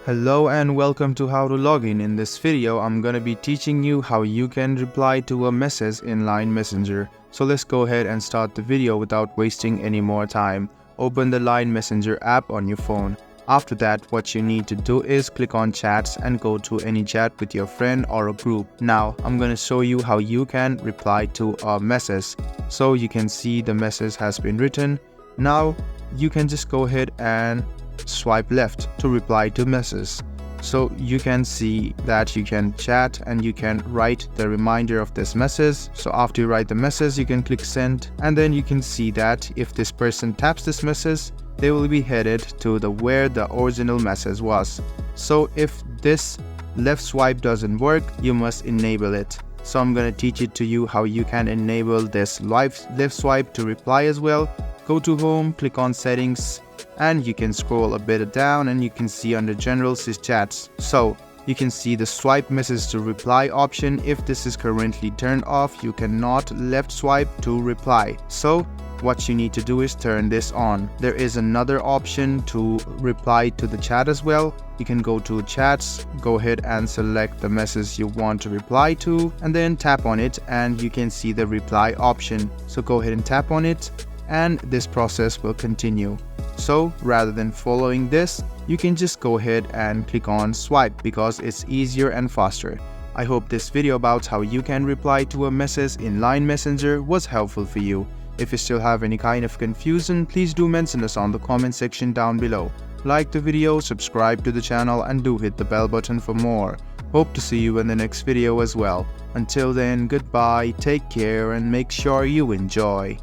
Hello and welcome to How to Login. In this video, I'm gonna be teaching you how you can reply to a message in Line Messenger. So let's go ahead and start the video without wasting any more time. Open the Line Messenger app on your phone. After that, what you need to do is click on chats and go to any chat with your friend or a group. Now, I'm gonna show you how you can reply to a message. So you can see the message has been written. Now, you can just go ahead and swipe left to reply to message. So you can see that you can chat and you can write the reminder of this message. So after you write the message, you can click send, and then you can see that if this person taps this message, they will be headed to where the original message was. So if this left swipe doesn't work, you must enable it. So I'm going to teach it to you how you can enable this left swipe to reply as well. Go to home, click on settings, and you can scroll a bit down and you can see under general chats. So you can see the swipe message to reply option. If this is currently turned off, you cannot left swipe to reply. So what you need to do is turn this on. There is another option to reply to the chat as well. You can go to chats, go ahead and select the message you want to reply to, and then tap on it and you can see the reply option. So go ahead and tap on it and this process will continue. So rather than following this, you can just go ahead and click on swipe because it's easier and faster. I hope this video about how you can reply to a message in Line Messenger was helpful for you. If you still have any kind of confusion, please do mention us on the comment section down below. Like the video, subscribe to the channel, and do hit the bell button for more. Hope to see you in the next video as well. Until then, goodbye, take care, and make sure you enjoy.